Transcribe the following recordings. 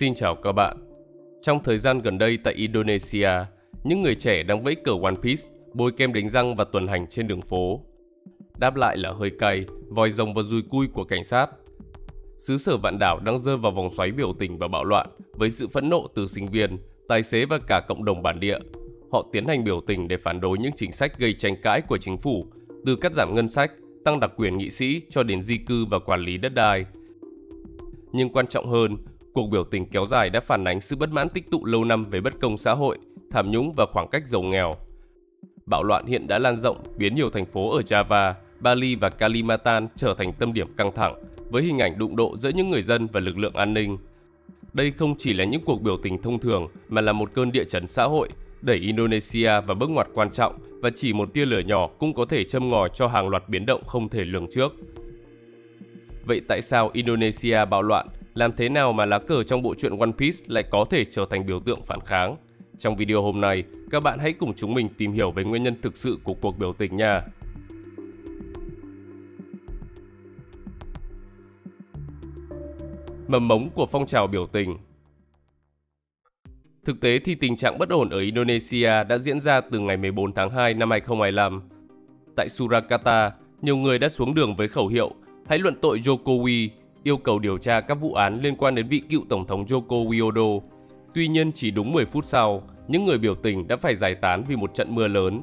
Xin chào các bạn. Trong thời gian gần đây tại Indonesia, những người trẻ đang vẫy cờ One Piece, bôi kem đánh răng và tuần hành trên đường phố. Đáp lại là hơi cay, vòi rồng và dùi cui của cảnh sát. Xứ sở Vạn Đảo đang rơi vào vòng xoáy biểu tình và bạo loạn với sự phẫn nộ từ sinh viên, tài xế và cả cộng đồng bản địa. Họ tiến hành biểu tình để phản đối những chính sách gây tranh cãi của chính phủ, từ cắt giảm ngân sách, tăng đặc quyền nghị sĩ cho đến di cư và quản lý đất đai. Nhưng quan trọng hơn, cuộc biểu tình kéo dài đã phản ánh sự bất mãn tích tụ lâu năm về bất công xã hội, tham nhũng và khoảng cách giàu nghèo. Bạo loạn hiện đã lan rộng, biến nhiều thành phố ở Java, Bali và Kalimantan trở thành tâm điểm căng thẳng, với hình ảnh đụng độ giữa những người dân và lực lượng an ninh. Đây không chỉ là những cuộc biểu tình thông thường mà là một cơn địa chấn xã hội, đẩy Indonesia vào bước ngoặt quan trọng và chỉ một tia lửa nhỏ cũng có thể châm ngòi cho hàng loạt biến động không thể lường trước. Vậy tại sao Indonesia bạo loạn? Làm thế nào mà lá cờ trong bộ truyện One Piece lại có thể trở thành biểu tượng phản kháng? Trong video hôm nay, các bạn hãy cùng chúng mình tìm hiểu về nguyên nhân thực sự của cuộc biểu tình nha. Mầm mống của phong trào biểu tình. Thực tế thì tình trạng bất ổn ở Indonesia đã diễn ra từ ngày 14 tháng 2 năm 2025. Tại Surakarta, nhiều người đã xuống đường với khẩu hiệu "Hãy luận tội Jokowi", yêu cầu điều tra các vụ án liên quan đến vị cựu tổng thống Joko Widodo. Tuy nhiên, chỉ đúng 10 phút sau, những người biểu tình đã phải giải tán vì một trận mưa lớn.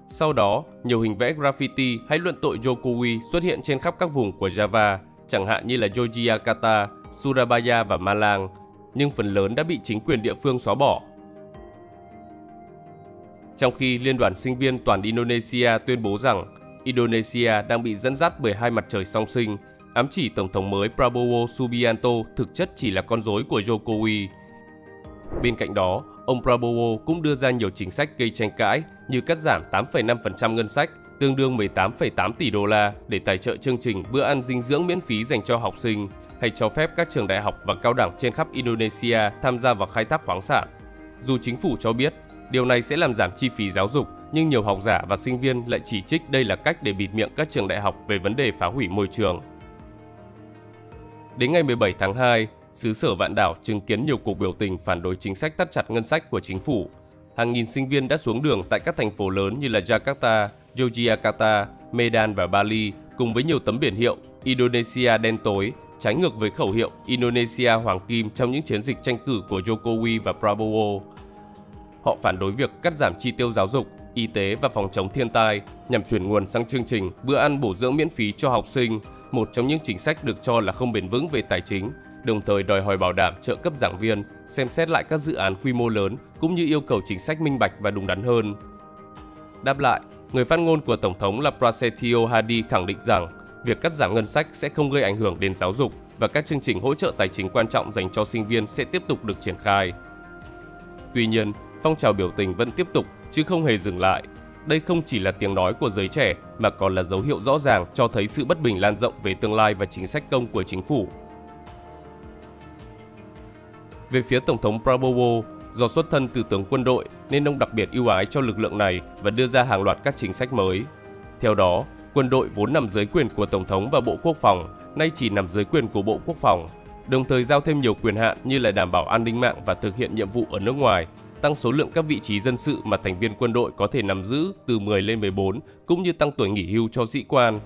Sau đó, nhiều hình vẽ graffiti "Hãy luận tội Jokowi" xuất hiện trên khắp các vùng của Java, chẳng hạn như là Yogyakarta, Surabaya và Malang, nhưng phần lớn đã bị chính quyền địa phương xóa bỏ. Trong khi Liên đoàn Sinh viên toàn Indonesia tuyên bố rằng Indonesia đang bị dẫn dắt bởi hai mặt trời song sinh, ám chỉ Tổng thống mới Prabowo Subianto thực chất chỉ là con rối của Jokowi. Bên cạnh đó, ông Prabowo cũng đưa ra nhiều chính sách gây tranh cãi như cắt giảm 8,5% ngân sách, tương đương 18,8 tỷ đô la để tài trợ chương trình bữa ăn dinh dưỡng miễn phí dành cho học sinh, hay cho phép các trường đại học và cao đẳng trên khắp Indonesia tham gia vào khai thác khoáng sản. Dù chính phủ cho biết điều này sẽ làm giảm chi phí giáo dục, nhưng nhiều học giả và sinh viên lại chỉ trích đây là cách để bịt miệng các trường đại học về vấn đề phá hủy môi trường. Đến ngày 17 tháng 2, xứ sở Vạn Đảo chứng kiến nhiều cuộc biểu tình phản đối chính sách thắt chặt ngân sách của chính phủ. Hàng nghìn sinh viên đã xuống đường tại các thành phố lớn như là Jakarta, Yogyakarta, Medan và Bali, cùng với nhiều tấm biển hiệu Indonesia đen tối, trái ngược với khẩu hiệu Indonesia hoàng kim trong những chiến dịch tranh cử của Jokowi và Prabowo. Họ phản đối việc cắt giảm chi tiêu giáo dục, y tế và phòng chống thiên tai nhằm chuyển nguồn sang chương trình bữa ăn bổ dưỡng miễn phí cho học sinh, một trong những chính sách được cho là không bền vững về tài chính, đồng thời đòi hỏi bảo đảm trợ cấp giảng viên, xem xét lại các dự án quy mô lớn cũng như yêu cầu chính sách minh bạch và đúng đắn hơn. Đáp lại, người phát ngôn của Tổng thống là Prasetyo Hadi khẳng định rằng việc cắt giảm ngân sách sẽ không gây ảnh hưởng đến giáo dục và các chương trình hỗ trợ tài chính quan trọng dành cho sinh viên sẽ tiếp tục được triển khai. Tuy nhiên, phong trào biểu tình vẫn tiếp tục chứ không hề dừng lại. Đây không chỉ là tiếng nói của giới trẻ mà còn là dấu hiệu rõ ràng cho thấy sự bất bình lan rộng về tương lai và chính sách công của chính phủ. Về phía Tổng thống Prabowo, do xuất thân từ tướng quân đội nên ông đặc biệt ưu ái cho lực lượng này và đưa ra hàng loạt các chính sách mới. Theo đó, quân đội vốn nằm dưới quyền của Tổng thống và Bộ Quốc phòng, nay chỉ nằm dưới quyền của Bộ Quốc phòng, đồng thời giao thêm nhiều quyền hạn như là đảm bảo an ninh mạng và thực hiện nhiệm vụ ở nước ngoài, tăng số lượng các vị trí dân sự mà thành viên quân đội có thể nắm giữ từ 10 lên 14, cũng như tăng tuổi nghỉ hưu cho sĩ quan.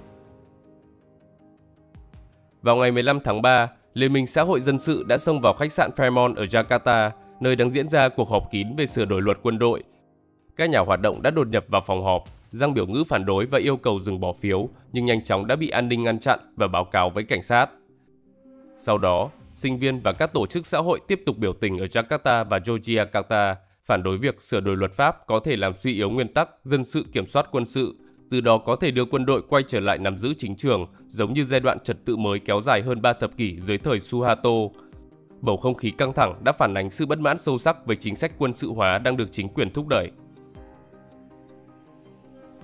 Vào ngày 15 tháng 3, Liên minh Xã hội Dân sự đã xông vào khách sạn Fairmont ở Jakarta, nơi đang diễn ra cuộc họp kín về sửa đổi luật quân đội. Các nhà hoạt động đã đột nhập vào phòng họp, giăng biểu ngữ phản đối và yêu cầu dừng bỏ phiếu, nhưng nhanh chóng đã bị an ninh ngăn chặn và báo cáo với cảnh sát. Sau đó, sinh viên và các tổ chức xã hội tiếp tục biểu tình ở Jakarta và Yogyakarta, phản đối việc sửa đổi luật pháp có thể làm suy yếu nguyên tắc dân sự kiểm soát quân sự, từ đó có thể đưa quân đội quay trở lại nắm giữ chính trường, giống như giai đoạn trật tự mới kéo dài hơn 3 thập kỷ dưới thời Suharto. Bầu không khí căng thẳng đã phản ánh sự bất mãn sâu sắc với chính sách quân sự hóa đang được chính quyền thúc đẩy.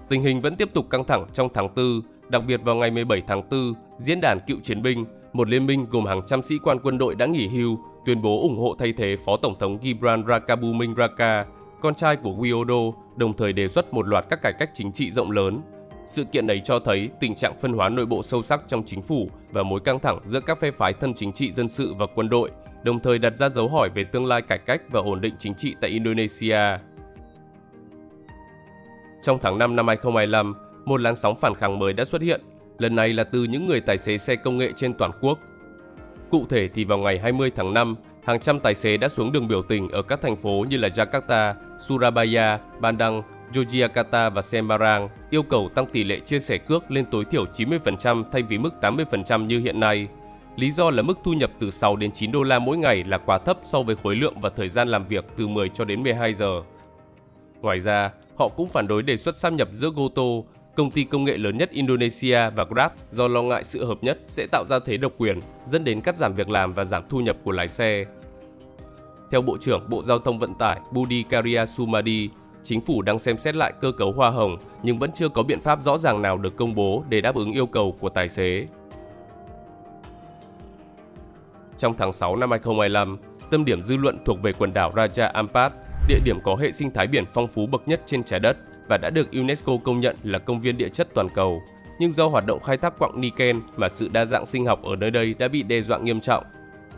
Tình hình vẫn tiếp tục căng thẳng trong tháng 4, đặc biệt vào ngày 17 tháng 4, Diễn đàn Cựu Chiến binh, một liên minh gồm hàng trăm sĩ quan quân đội đã nghỉ hưu, tuyên bố ủng hộ thay thế Phó Tổng thống Gibran Rakabuming Raka, con trai của Widodo, đồng thời đề xuất một loạt các cải cách chính trị rộng lớn. Sự kiện ấy cho thấy tình trạng phân hóa nội bộ sâu sắc trong chính phủ và mối căng thẳng giữa các phe phái thân chính trị dân sự và quân đội, đồng thời đặt ra dấu hỏi về tương lai cải cách và ổn định chính trị tại Indonesia. Trong tháng 5 năm 2025, một làn sóng phản kháng mới đã xuất hiện, lần này là từ những người tài xế xe công nghệ trên toàn quốc. Cụ thể thì vào ngày 20 tháng 5, hàng trăm tài xế đã xuống đường biểu tình ở các thành phố như là Jakarta, Surabaya, Bandung, Yogyakarta và Semarang, yêu cầu tăng tỷ lệ chia sẻ cước lên tối thiểu 90% thay vì mức 80% như hiện nay. Lý do là mức thu nhập từ 6 đến 9 đô la mỗi ngày là quá thấp so với khối lượng và thời gian làm việc từ 10 cho đến 12 giờ. Ngoài ra, họ cũng phản đối đề xuất sáp nhập giữa Goto, công ty công nghệ lớn nhất Indonesia, và Grab do lo ngại sự hợp nhất sẽ tạo ra thế độc quyền, dẫn đến cắt giảm việc làm và giảm thu nhập của lái xe. Theo Bộ trưởng Bộ Giao thông Vận tải Budi Karya Sumadi, chính phủ đang xem xét lại cơ cấu hoa hồng nhưng vẫn chưa có biện pháp rõ ràng nào được công bố để đáp ứng yêu cầu của tài xế. Trong tháng 6 năm 2025, tâm điểm dư luận thuộc về quần đảo Raja Ampat, địa điểm có hệ sinh thái biển phong phú bậc nhất trên trái đất và đã được UNESCO công nhận là công viên địa chất toàn cầu. Nhưng do hoạt động khai thác quặng niken mà sự đa dạng sinh học ở nơi đây đã bị đe dọa nghiêm trọng.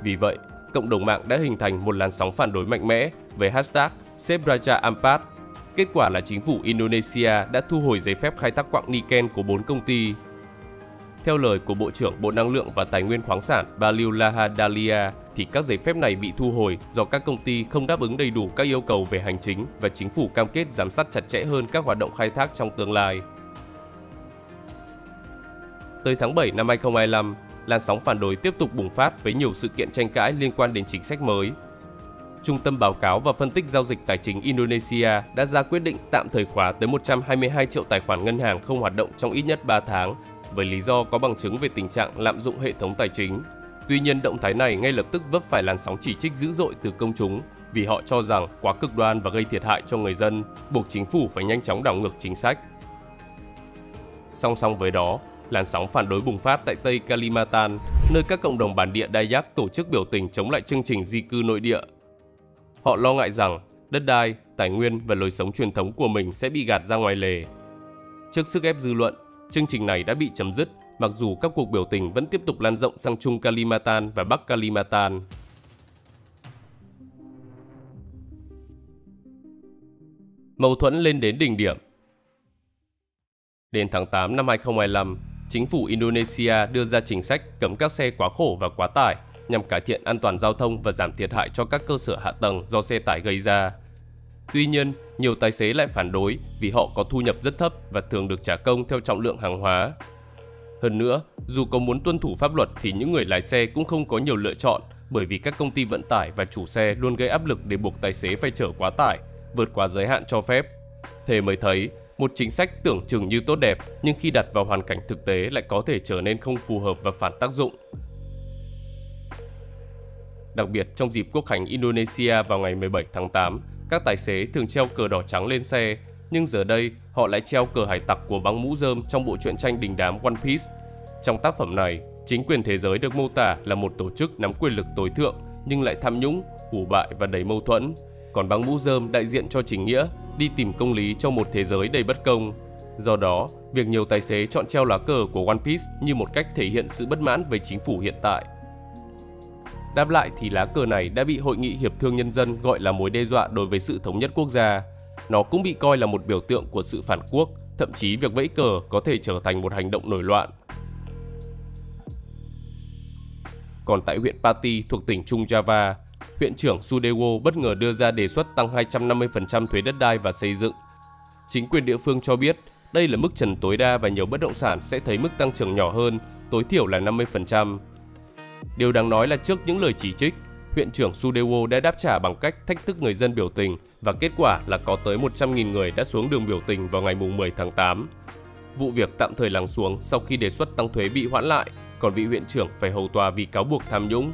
Vì vậy, cộng đồng mạng đã hình thành một làn sóng phản đối mạnh mẽ với hashtag Save Raja Ampat. Kết quả là chính phủ Indonesia đã thu hồi giấy phép khai thác quặng niken của 4 công ty. Theo lời của Bộ trưởng Bộ Năng lượng và Tài nguyên khoáng sản Bahlil Lahadalia, thì các giấy phép này bị thu hồi do các công ty không đáp ứng đầy đủ các yêu cầu về hành chính và chính phủ cam kết giám sát chặt chẽ hơn các hoạt động khai thác trong tương lai. Tới tháng 7 năm 2025, làn sóng phản đối tiếp tục bùng phát với nhiều sự kiện tranh cãi liên quan đến chính sách mới. Trung tâm Báo cáo và Phân tích Giao dịch Tài chính Indonesia đã ra quyết định tạm thời khóa tới 122 triệu tài khoản ngân hàng không hoạt động trong ít nhất 3 tháng, với lý do có bằng chứng về tình trạng lạm dụng hệ thống tài chính. Tuy nhiên, động thái này ngay lập tức vấp phải làn sóng chỉ trích dữ dội từ công chúng vì họ cho rằng quá cực đoan và gây thiệt hại cho người dân, buộc chính phủ phải nhanh chóng đảo ngược chính sách. Song song với đó, làn sóng phản đối bùng phát tại Tây Kalimantan, nơi các cộng đồng bản địa Dayak tổ chức biểu tình chống lại chương trình di cư nội địa. Họ lo ngại rằng đất đai, tài nguyên và lối sống truyền thống của mình sẽ bị gạt ra ngoài lề. Trước sức ép dư luận, chương trình này đã bị chấm dứt, mặc dù các cuộc biểu tình vẫn tiếp tục lan rộng sang Trung Kalimantan và Bắc Kalimantan. Mâu thuẫn lên đến đỉnh điểm. Đến tháng 8 năm 2025, chính phủ Indonesia đưa ra chính sách cấm các xe quá khổ và quá tải nhằm cải thiện an toàn giao thông và giảm thiệt hại cho các cơ sở hạ tầng do xe tải gây ra. Tuy nhiên, nhiều tài xế lại phản đối vì họ có thu nhập rất thấp và thường được trả công theo trọng lượng hàng hóa. Hơn nữa, dù có muốn tuân thủ pháp luật thì những người lái xe cũng không có nhiều lựa chọn, bởi vì các công ty vận tải và chủ xe luôn gây áp lực để buộc tài xế phải chở quá tải, vượt quá giới hạn cho phép. Thế mới thấy, một chính sách tưởng chừng như tốt đẹp nhưng khi đặt vào hoàn cảnh thực tế lại có thể trở nên không phù hợp và phản tác dụng. Đặc biệt trong dịp Quốc khánh Indonesia vào ngày 17 tháng 8, các tài xế thường treo cờ đỏ trắng lên xe, nhưng giờ đây họ lại treo cờ hải tặc của băng mũ rơm trong bộ truyện tranh đình đám One Piece. Trong tác phẩm này, chính quyền thế giới được mô tả là một tổ chức nắm quyền lực tối thượng nhưng lại tham nhũng, hủ bại và đầy mâu thuẫn. Còn băng mũ rơm đại diện cho chính nghĩa, đi tìm công lý trong một thế giới đầy bất công. Do đó, việc nhiều tài xế chọn treo lá cờ của One Piece như một cách thể hiện sự bất mãn với chính phủ hiện tại. Đáp lại thì lá cờ này đã bị Hội nghị Hiệp thương Nhân dân gọi là mối đe dọa đối với sự thống nhất quốc gia. Nó cũng bị coi là một biểu tượng của sự phản quốc, thậm chí việc vẫy cờ có thể trở thành một hành động nổi loạn. Còn tại huyện Pati thuộc tỉnh Trung Java, huyện trưởng Sudewo bất ngờ đưa ra đề xuất tăng 250% thuế đất đai và xây dựng. Chính quyền địa phương cho biết đây là mức trần tối đa và nhiều bất động sản sẽ thấy mức tăng trưởng nhỏ hơn, tối thiểu là 50%. Điều đáng nói là trước những lời chỉ trích, huyện trưởng Sudewo đã đáp trả bằng cách thách thức người dân biểu tình và kết quả là có tới 100.000 người đã xuống đường biểu tình vào ngày 10 tháng 8. Vụ việc tạm thời lắng xuống sau khi đề xuất tăng thuế bị hoãn lại, còn vị huyện trưởng phải hầu tòa vì cáo buộc tham nhũng.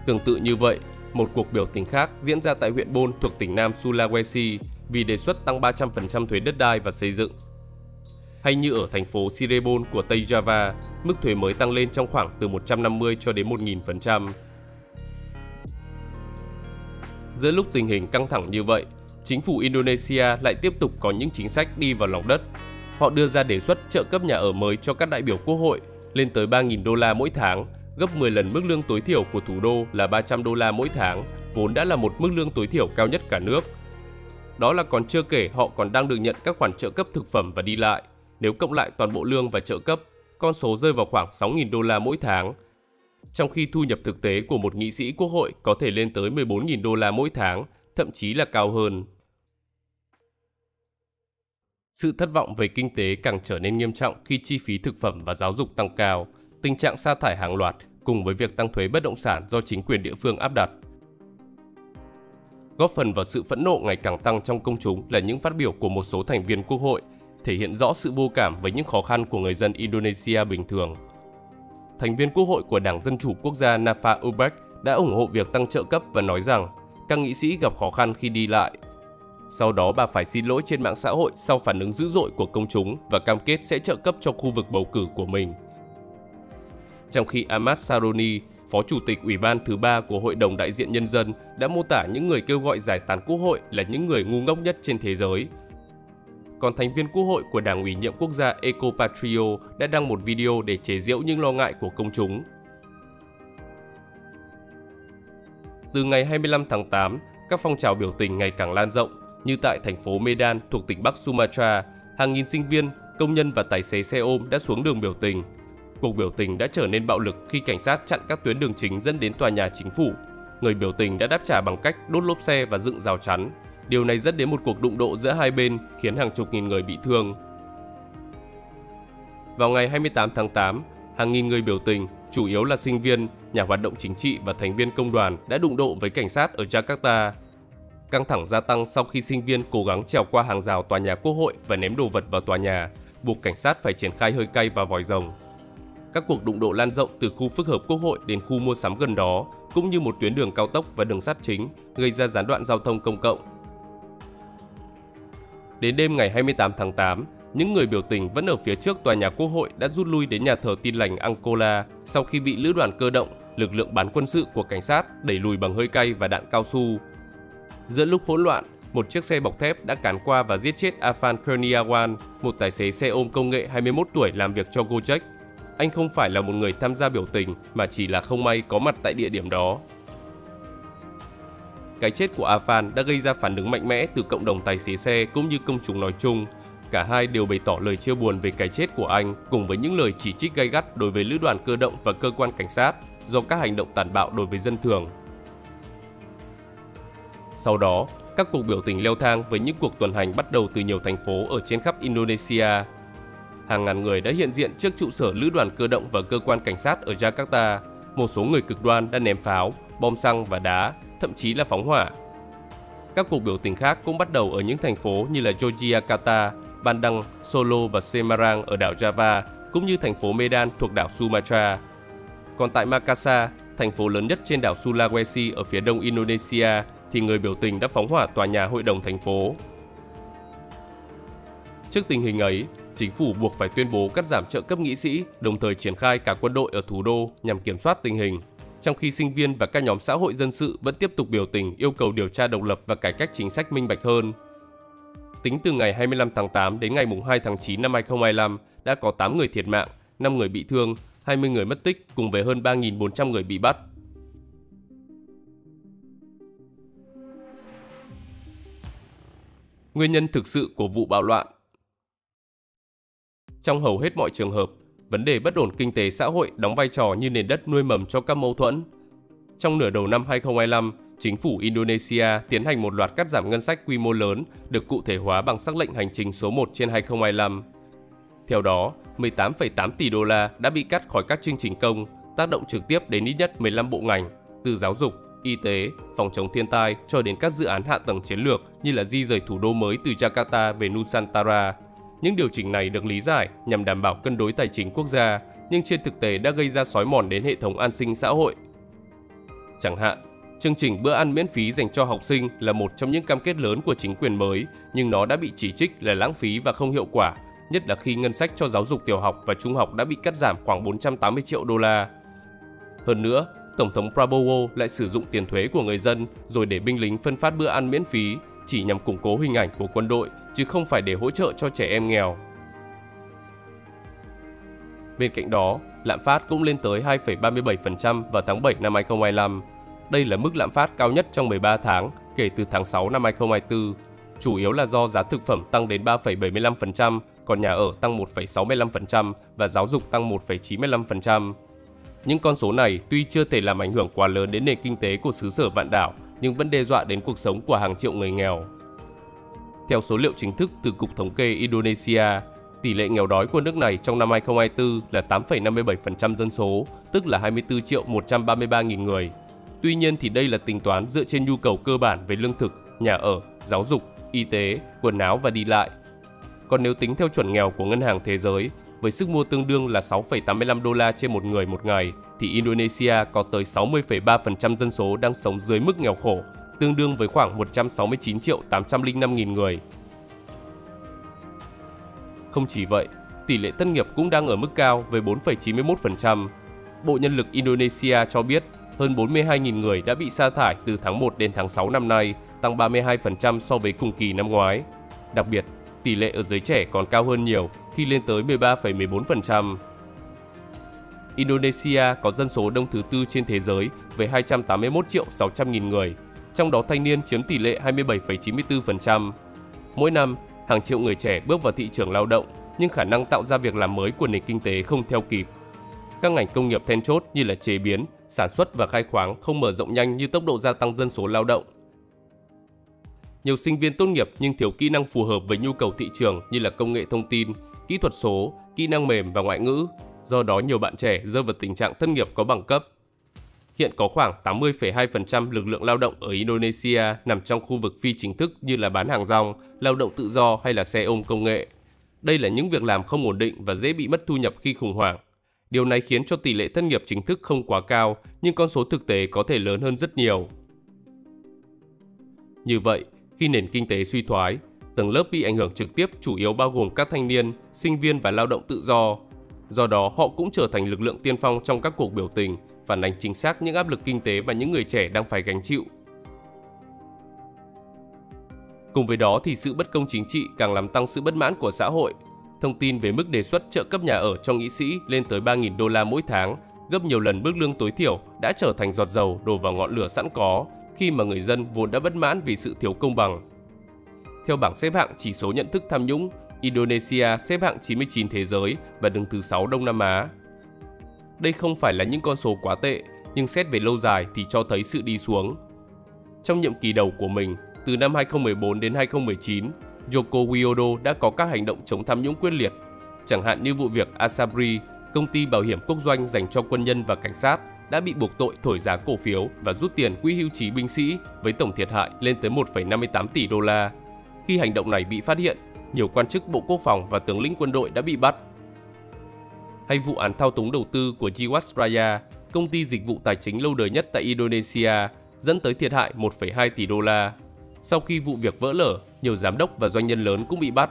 Tương tự như vậy, một cuộc biểu tình khác diễn ra tại huyện Bon thuộc tỉnh Nam Sulawesi vì đề xuất tăng 300% thuế đất đai và xây dựng. Hay như ở thành phố Cirebon của Tây Java, mức thuế mới tăng lên trong khoảng từ 150 cho đến 1.000%. Giữa lúc tình hình căng thẳng như vậy, chính phủ Indonesia lại tiếp tục có những chính sách đi vào lòng đất. Họ đưa ra đề xuất trợ cấp nhà ở mới cho các đại biểu quốc hội lên tới 3.000 đô la mỗi tháng, gấp 10 lần mức lương tối thiểu của thủ đô là 300 đô la mỗi tháng, vốn đã là một mức lương tối thiểu cao nhất cả nước. Đó là còn chưa kể họ còn đang được nhận các khoản trợ cấp thực phẩm và đi lại. Nếu cộng lại toàn bộ lương và trợ cấp, con số rơi vào khoảng 6.000 đô la mỗi tháng. Trong khi thu nhập thực tế của một nghị sĩ quốc hội có thể lên tới 14.000 đô la mỗi tháng, thậm chí là cao hơn. Sự thất vọng về kinh tế càng trở nên nghiêm trọng khi chi phí thực phẩm và giáo dục tăng cao, tình trạng sa thải hàng loạt cùng với việc tăng thuế bất động sản do chính quyền địa phương áp đặt. Góp phần vào sự phẫn nộ ngày càng tăng trong công chúng là những phát biểu của một số thành viên quốc hội, thể hiện rõ sự vô cảm với những khó khăn của người dân Indonesia bình thường. Thành viên quốc hội của Đảng Dân chủ Quốc gia Nafa Urbach đã ủng hộ việc tăng trợ cấp và nói rằng các nghị sĩ gặp khó khăn khi đi lại. Sau đó bà phải xin lỗi trên mạng xã hội sau phản ứng dữ dội của công chúng và cam kết sẽ trợ cấp cho khu vực bầu cử của mình. Trong khi Ahmad Saroni, Phó Chủ tịch Ủy ban thứ 3 của Hội đồng Đại diện Nhân dân đã mô tả những người kêu gọi giải tán quốc hội là những người ngu ngốc nhất trên thế giới. Còn thành viên quốc hội của Đảng ủy nhiệm quốc gia Eko Patrio đã đăng một video để chế giễu những lo ngại của công chúng. Từ ngày 25 tháng 8, các phong trào biểu tình ngày càng lan rộng, như tại thành phố Medan thuộc tỉnh Bắc Sumatra, hàng nghìn sinh viên, công nhân và tài xế xe ôm đã xuống đường biểu tình. Cuộc biểu tình đã trở nên bạo lực khi cảnh sát chặn các tuyến đường chính dẫn đến tòa nhà chính phủ. Người biểu tình đã đáp trả bằng cách đốt lốp xe và dựng rào chắn. Điều này dẫn đến một cuộc đụng độ giữa hai bên, khiến hàng chục nghìn người bị thương. Vào ngày 28 tháng 8, hàng nghìn người biểu tình, chủ yếu là sinh viên, nhà hoạt động chính trị và thành viên công đoàn đã đụng độ với cảnh sát ở Jakarta. Căng thẳng gia tăng sau khi sinh viên cố gắng trèo qua hàng rào tòa nhà quốc hội và ném đồ vật vào tòa nhà, buộc cảnh sát phải triển khai hơi cay và vòi rồng. Các cuộc đụng độ lan rộng từ khu phức hợp quốc hội đến khu mua sắm gần đó, cũng như một tuyến đường cao tốc và đường sắt chính, gây ra gián đoạn giao thông công cộng. Đến đêm ngày 28 tháng 8, những người biểu tình vẫn ở phía trước tòa nhà quốc hội đã rút lui đến nhà thờ Tin lành Angkola sau khi bị lữ đoàn cơ động, lực lượng bán quân sự của cảnh sát đẩy lùi bằng hơi cay và đạn cao su. Giữa lúc hỗn loạn, một chiếc xe bọc thép đã cán qua và giết chết Afan Kurniawan, một tài xế xe ôm công nghệ 21 tuổi làm việc cho Gojek. Anh không phải là một người tham gia biểu tình mà chỉ là không may có mặt tại địa điểm đó. Cái chết của Afan đã gây ra phản ứng mạnh mẽ từ cộng đồng tài xế xe cũng như công chúng nói chung. Cả hai đều bày tỏ lời chia buồn về cái chết của anh, cùng với những lời chỉ trích gay gắt đối với lữ đoàn cơ động và cơ quan cảnh sát do các hành động tàn bạo đối với dân thường. Sau đó, các cuộc biểu tình leo thang với những cuộc tuần hành bắt đầu từ nhiều thành phố ở trên khắp Indonesia. Hàng ngàn người đã hiện diện trước trụ sở lữ đoàn cơ động và cơ quan cảnh sát ở Jakarta. Một số người cực đoan đã ném pháo, bom xăng và đá, thậm chí là phóng hỏa. Các cuộc biểu tình khác cũng bắt đầu ở những thành phố như là Yogyakarta, Bandung, Solo và Semarang ở đảo Java, cũng như thành phố Medan thuộc đảo Sumatra. Còn tại Makassar, thành phố lớn nhất trên đảo Sulawesi ở phía đông Indonesia, thì người biểu tình đã phóng hỏa tòa nhà hội đồng thành phố. Trước tình hình ấy, chính phủ buộc phải tuyên bố cắt giảm trợ cấp nghị sĩ, đồng thời triển khai cả quân đội ở thủ đô nhằm kiểm soát tình hình, trong khi sinh viên và các nhóm xã hội dân sự vẫn tiếp tục biểu tình yêu cầu điều tra độc lập và cải cách chính sách minh bạch hơn. Tính từ ngày 25 tháng 8 đến ngày 2 tháng 9 năm 2025, đã có 8 người thiệt mạng, 5 người bị thương, 20 người mất tích cùng với hơn 3.400 người bị bắt. Nguyên nhân thực sự của vụ bạo loạn. Trong hầu hết mọi trường hợp, vấn đề bất ổn kinh tế xã hội đóng vai trò như nền đất nuôi mầm cho các mâu thuẫn. Trong nửa đầu năm 2025, chính phủ Indonesia tiến hành một loạt cắt giảm ngân sách quy mô lớn được cụ thể hóa bằng sắc lệnh hành trình số 1/2025. Theo đó, 18,8 tỷ đô la đã bị cắt khỏi các chương trình công, tác động trực tiếp đến ít nhất 15 bộ ngành, từ giáo dục, y tế, phòng chống thiên tai cho đến các dự án hạ tầng chiến lược như là di rời thủ đô mới từ Jakarta về Nusantara. Những điều chỉnh này được lý giải nhằm đảm bảo cân đối tài chính quốc gia, nhưng trên thực tế đã gây ra xói mòn đến hệ thống an sinh xã hội. Chẳng hạn, chương trình bữa ăn miễn phí dành cho học sinh là một trong những cam kết lớn của chính quyền mới, nhưng nó đã bị chỉ trích là lãng phí và không hiệu quả, nhất là khi ngân sách cho giáo dục tiểu học và trung học đã bị cắt giảm khoảng 480 triệu đô la. Hơn nữa, Tổng thống Prabowo lại sử dụng tiền thuế của người dân rồi để binh lính phân phát bữa ăn miễn phí, chỉ nhằm củng cố hình ảnh của quân đội, chứ không phải để hỗ trợ cho trẻ em nghèo. Bên cạnh đó, lạm phát cũng lên tới 2,37% vào tháng 7 năm 2025. Đây là mức lạm phát cao nhất trong 13 tháng kể từ tháng 6 năm 2024, chủ yếu là do giá thực phẩm tăng đến 3,75%, còn nhà ở tăng 1,65% và giáo dục tăng 1,95%. Những con số này tuy chưa thể làm ảnh hưởng quá lớn đến nền kinh tế của xứ sở vạn đảo, nhưng vẫn đe dọa đến cuộc sống của hàng triệu người nghèo. Theo số liệu chính thức từ Cục Thống kê Indonesia, tỷ lệ nghèo đói của nước này trong năm 2024 là 8,57% dân số, tức là 24.133.000 người. Tuy nhiên thì đây là tính toán dựa trên nhu cầu cơ bản về lương thực, nhà ở, giáo dục, y tế, quần áo và đi lại. Còn nếu tính theo chuẩn nghèo của Ngân hàng Thế giới, với sức mua tương đương là 6,85 đô la trên một người một ngày, thì Indonesia có tới 60,3% dân số đang sống dưới mức nghèo khổ, tương đương với khoảng 169.805.000 người. Không chỉ vậy, tỷ lệ thất nghiệp cũng đang ở mức cao với 4,91%. Bộ Nhân lực Indonesia cho biết hơn 42.000 người đã bị sa thải từ tháng 1 đến tháng 6 năm nay, tăng 32% so với cùng kỳ năm ngoái. Đặc biệt, tỷ lệ ở giới trẻ còn cao hơn nhiều khi lên tới 13,14%. Indonesia có dân số đông thứ tư trên thế giới với 281.600.000 người, trong đó thanh niên chiếm tỷ lệ 27,94%. Mỗi năm, hàng triệu người trẻ bước vào thị trường lao động, nhưng khả năng tạo ra việc làm mới của nền kinh tế không theo kịp. Các ngành công nghiệp then chốt như là chế biến, sản xuất và khai khoáng không mở rộng nhanh như tốc độ gia tăng dân số lao động. Nhiều sinh viên tốt nghiệp nhưng thiếu kỹ năng phù hợp với nhu cầu thị trường như là công nghệ thông tin, kỹ thuật số, kỹ năng mềm và ngoại ngữ. Do đó nhiều bạn trẻ rơi vào tình trạng thất nghiệp có bằng cấp. Hiện có khoảng 80,2% lực lượng lao động ở Indonesia nằm trong khu vực phi chính thức như là bán hàng rong, lao động tự do hay là xe ôm công nghệ. Đây là những việc làm không ổn định và dễ bị mất thu nhập khi khủng hoảng. Điều này khiến cho tỷ lệ thất nghiệp chính thức không quá cao, nhưng con số thực tế có thể lớn hơn rất nhiều. Như vậy, khi nền kinh tế suy thoái, tầng lớp bị ảnh hưởng trực tiếp chủ yếu bao gồm các thanh niên, sinh viên và lao động tự do. Do đó, họ cũng trở thành lực lượng tiên phong trong các cuộc biểu tình, phản ánh chính xác những áp lực kinh tế mà những người trẻ đang phải gánh chịu. Cùng với đó thì sự bất công chính trị càng làm tăng sự bất mãn của xã hội. Thông tin về mức đề xuất trợ cấp nhà ở cho nghị sĩ lên tới 3.000 đô la mỗi tháng, gấp nhiều lần mức lương tối thiểu, đã trở thành giọt dầu đổ vào ngọn lửa sẵn có khi mà người dân vốn đã bất mãn vì sự thiếu công bằng. Theo bảng xếp hạng chỉ số nhận thức tham nhũng, Indonesia xếp hạng 99 thế giới và đứng thứ 6 Đông Nam Á. Đây không phải là những con số quá tệ, nhưng xét về lâu dài thì cho thấy sự đi xuống. Trong nhiệm kỳ đầu của mình, từ năm 2014 đến 2019, Joko Widodo đã có các hành động chống tham nhũng quyết liệt, chẳng hạn như vụ việc Asabri, công ty bảo hiểm quốc doanh dành cho quân nhân và cảnh sát, đã bị buộc tội thổi giá cổ phiếu và rút tiền quỹ hưu trí binh sĩ với tổng thiệt hại lên tới 1,58 tỷ đô la. Khi hành động này bị phát hiện, nhiều quan chức Bộ Quốc phòng và tướng lĩnh quân đội đã bị bắt. Hay vụ án thao túng đầu tư của Jiwasraya, công ty dịch vụ tài chính lâu đời nhất tại Indonesia, dẫn tới thiệt hại 1,2 tỷ đô la. Sau khi vụ việc vỡ lở, nhiều giám đốc và doanh nhân lớn cũng bị bắt.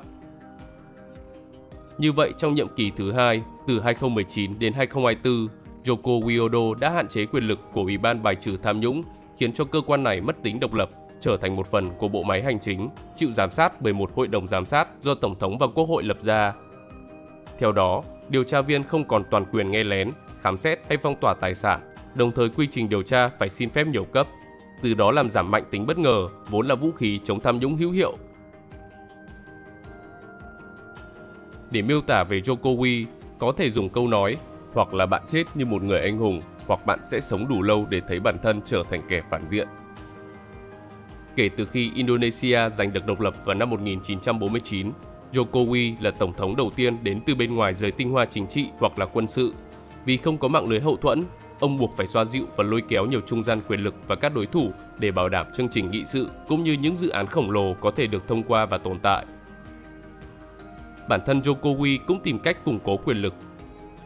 Như vậy, trong nhiệm kỳ thứ hai, từ 2019 đến 2024, Joko Widodo đã hạn chế quyền lực của Ủy ban bài trừ tham nhũng, khiến cho cơ quan này mất tính độc lập, trở thành một phần của bộ máy hành chính, chịu giám sát bởi một hội đồng giám sát do Tổng thống và Quốc hội lập ra. Theo đó, điều tra viên không còn toàn quyền nghe lén, khám xét hay phong tỏa tài sản, đồng thời quy trình điều tra phải xin phép nhiều cấp, từ đó làm giảm mạnh tính bất ngờ, vốn là vũ khí chống tham nhũng hữu hiệu. Để miêu tả về Jokowi, có thể dùng câu nói, hoặc là bạn chết như một người anh hùng, hoặc bạn sẽ sống đủ lâu để thấy bản thân trở thành kẻ phản diện. Kể từ khi Indonesia giành được độc lập vào năm 1949, Jokowi là tổng thống đầu tiên đến từ bên ngoài giới tinh hoa chính trị hoặc là quân sự. Vì không có mạng lưới hậu thuẫn, ông buộc phải xoa dịu và lôi kéo nhiều trung gian quyền lực và các đối thủ để bảo đảm chương trình nghị sự cũng như những dự án khổng lồ có thể được thông qua và tồn tại. Bản thân Jokowi cũng tìm cách củng cố quyền lực.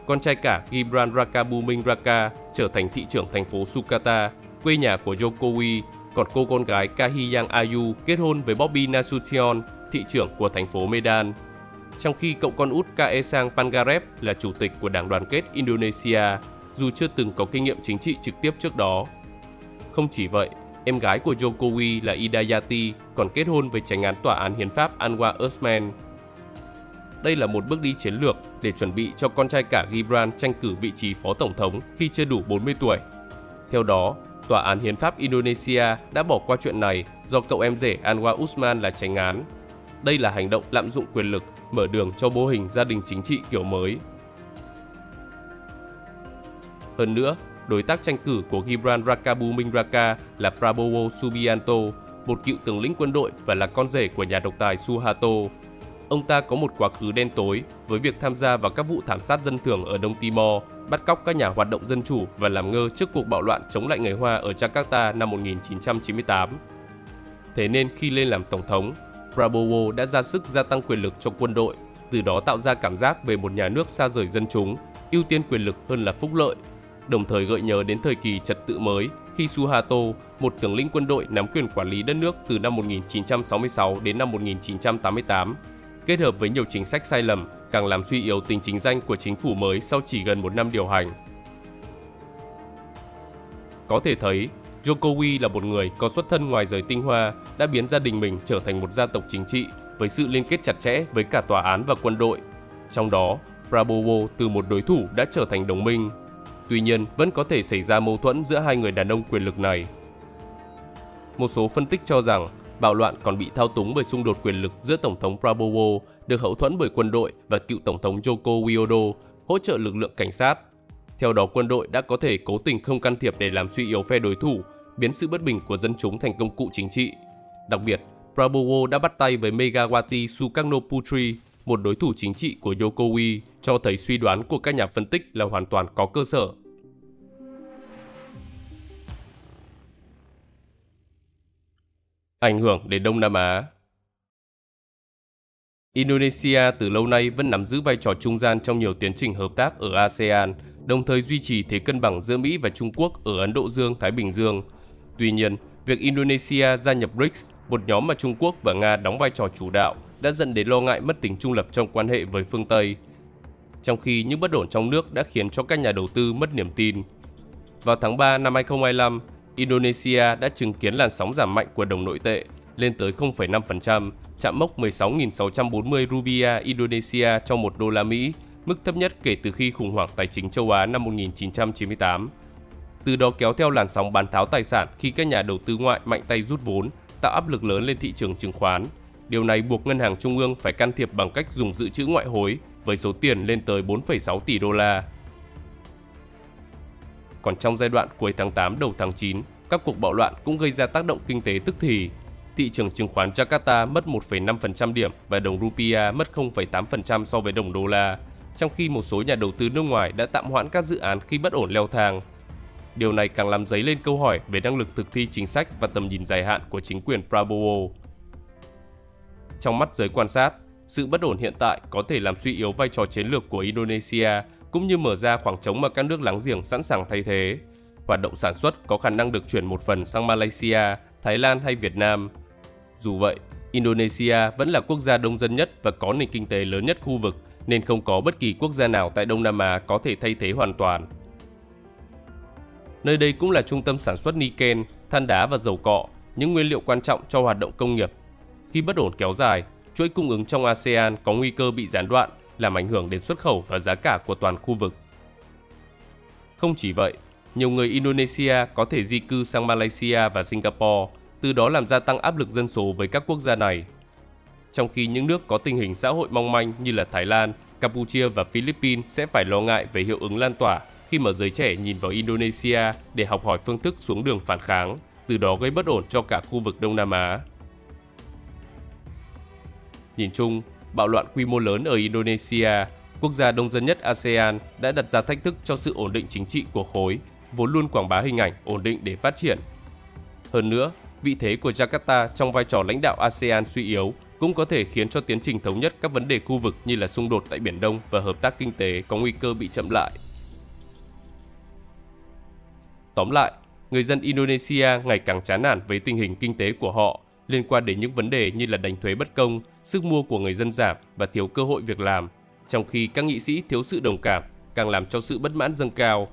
Con trai cả Gibran Rakabuming Raka trở thành thị trưởng thành phố Sukata, quê nhà của Jokowi, còn cô con gái Kahiyang Ayu kết hôn với Bobby Nasution, thị trưởng của thành phố Medan. Trong khi cậu con út Kaesang Pangarep là chủ tịch của Đảng Đoàn kết Indonesia, dù chưa từng có kinh nghiệm chính trị trực tiếp trước đó. Không chỉ vậy, em gái của Jokowi là Idayati còn kết hôn với chánh án tòa án hiến pháp Anwar Usman. đây là một bước đi chiến lược để chuẩn bị cho con trai cả Gibran tranh cử vị trí phó tổng thống khi chưa đủ 40 tuổi. Theo đó, Tòa án Hiến pháp Indonesia đã bỏ qua chuyện này do cậu em rể Anwar Usman là chánh án. Đây là hành động lạm dụng quyền lực, mở đường cho mô hình gia đình chính trị kiểu mới. Hơn nữa, đối tác tranh cử của Gibran Rakabuming Raka là Prabowo Subianto, một cựu tướng lĩnh quân đội và là con rể của nhà độc tài Suharto. Ông ta có một quá khứ đen tối với việc tham gia vào các vụ thảm sát dân thường ở Đông Timor, bắt cóc các nhà hoạt động dân chủ và làm ngơ trước cuộc bạo loạn chống lại người Hoa ở Jakarta năm 1998. Thế nên khi lên làm tổng thống, Prabowo đã ra sức gia tăng quyền lực cho quân đội, từ đó tạo ra cảm giác về một nhà nước xa rời dân chúng, ưu tiên quyền lực hơn là phúc lợi, đồng thời gợi nhớ đến thời kỳ trật tự mới khi Suharto, một tướng lĩnh quân đội nắm quyền quản lý đất nước từ năm 1966 đến năm 1988, kết hợp với nhiều chính sách sai lầm càng làm suy yếu tính chính danh của chính phủ mới sau chỉ gần một năm điều hành. Có thể thấy, Jokowi là một người có xuất thân ngoài giới tinh hoa đã biến gia đình mình trở thành một gia tộc chính trị với sự liên kết chặt chẽ với cả tòa án và quân đội. Trong đó, Prabowo từ một đối thủ đã trở thành đồng minh. Tuy nhiên, vẫn có thể xảy ra mâu thuẫn giữa hai người đàn ông quyền lực này. Một số phân tích cho rằng, bạo loạn còn bị thao túng bởi xung đột quyền lực giữa Tổng thống Prabowo được hậu thuẫn bởi quân đội và cựu Tổng thống Joko Widodo hỗ trợ lực lượng cảnh sát. Theo đó, quân đội đã có thể cố tình không can thiệp để làm suy yếu phe đối thủ, biến sự bất bình của dân chúng thành công cụ chính trị. Đặc biệt, Prabowo đã bắt tay với Megawati Sukarno Putri, một đối thủ chính trị của Jokowi, cho thấy suy đoán của các nhà phân tích là hoàn toàn có cơ sở. Ảnh hưởng đến Đông Nam Á. Indonesia từ lâu nay vẫn nắm giữ vai trò trung gian trong nhiều tiến trình hợp tác ở ASEAN, đồng thời duy trì thế cân bằng giữa Mỹ và Trung Quốc ở Ấn Độ Dương-Thái Bình Dương. Tuy nhiên, việc Indonesia gia nhập BRICS, một nhóm mà Trung Quốc và Nga đóng vai trò chủ đạo, đã dẫn đến lo ngại mất tính trung lập trong quan hệ với phương Tây. Trong khi những bất ổn trong nước đã khiến cho các nhà đầu tư mất niềm tin. Vào tháng 3 năm 2025, Indonesia đã chứng kiến làn sóng giảm mạnh của đồng nội tệ, lên tới 0,5%, chạm mốc 16.640 rupiah Indonesia cho 1 đô la Mỹ, mức thấp nhất kể từ khi khủng hoảng tài chính châu Á năm 1998. Từ đó kéo theo làn sóng bán tháo tài sản khi các nhà đầu tư ngoại mạnh tay rút vốn, tạo áp lực lớn lên thị trường chứng khoán. Điều này buộc Ngân hàng Trung ương phải can thiệp bằng cách dùng dự trữ ngoại hối với số tiền lên tới 4,6 tỷ đô la. Còn trong giai đoạn cuối tháng 8 đầu tháng 9, các cuộc bạo loạn cũng gây ra tác động kinh tế tức thì. Thị trường chứng khoán Jakarta mất 1,5% điểm và đồng rupiah mất 0,8% so với đồng đô la, trong khi một số nhà đầu tư nước ngoài đã tạm hoãn các dự án khi bất ổn leo thang. Điều này càng làm dấy lên câu hỏi về năng lực thực thi chính sách và tầm nhìn dài hạn của chính quyền Prabowo. Trong mắt giới quan sát, sự bất ổn hiện tại có thể làm suy yếu vai trò chiến lược của Indonesia cũng như mở ra khoảng trống mà các nước láng giềng sẵn sàng thay thế. Hoạt động sản xuất có khả năng được chuyển một phần sang Malaysia, Thái Lan hay Việt Nam. Dù vậy, Indonesia vẫn là quốc gia đông dân nhất và có nền kinh tế lớn nhất khu vực, nên không có bất kỳ quốc gia nào tại Đông Nam Á có thể thay thế hoàn toàn. Nơi đây cũng là trung tâm sản xuất niken, than đá và dầu cọ, những nguyên liệu quan trọng cho hoạt động công nghiệp. Khi bất ổn kéo dài, chuỗi cung ứng trong ASEAN có nguy cơ bị gián đoạn, làm ảnh hưởng đến xuất khẩu và giá cả của toàn khu vực. Không chỉ vậy, nhiều người Indonesia có thể di cư sang Malaysia và Singapore, từ đó làm gia tăng áp lực dân số với các quốc gia này. Trong khi những nước có tình hình xã hội mong manh như là Thái Lan, Campuchia và Philippines sẽ phải lo ngại về hiệu ứng lan tỏa khi mà giới trẻ nhìn vào Indonesia để học hỏi phương thức xuống đường phản kháng, từ đó gây bất ổn cho cả khu vực Đông Nam Á. Nhìn chung, bạo loạn quy mô lớn ở Indonesia, quốc gia đông dân nhất ASEAN, đã đặt ra thách thức cho sự ổn định chính trị của khối, vốn luôn quảng bá hình ảnh ổn định để phát triển. Hơn nữa, vị thế của Jakarta trong vai trò lãnh đạo ASEAN suy yếu cũng có thể khiến cho tiến trình thống nhất các vấn đề khu vực như là xung đột tại Biển Đông và hợp tác kinh tế có nguy cơ bị chậm lại. Tóm lại, người dân Indonesia ngày càng chán nản với tình hình kinh tế của họ liên quan đến những vấn đề như là đánh thuế bất công, sức mua của người dân giảm và thiếu cơ hội việc làm, trong khi các nghị sĩ thiếu sự đồng cảm càng làm cho sự bất mãn dâng cao.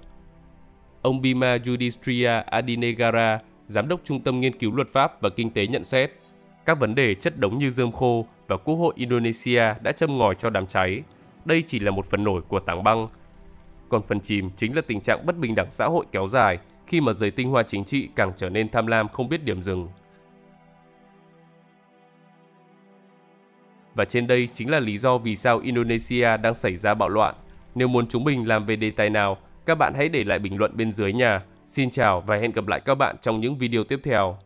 Ông Bima Yudhistira Adinegara, Giám đốc Trung tâm Nghiên cứu Luật pháp và Kinh tế nhận xét, các vấn đề chất đống như rơm khô và Quốc hội Indonesia đã châm ngòi cho đám cháy. Đây chỉ là một phần nổi của tảng băng. Còn phần chìm chính là tình trạng bất bình đẳng xã hội kéo dài khi mà giới tinh hoa chính trị càng trở nên tham lam không biết điểm dừng. Và trên đây chính là lý do vì sao Indonesia đang xảy ra bạo loạn. Nếu muốn chúng mình làm về đề tài nào, các bạn hãy để lại bình luận bên dưới nha. Xin chào và hẹn gặp lại các bạn trong những video tiếp theo.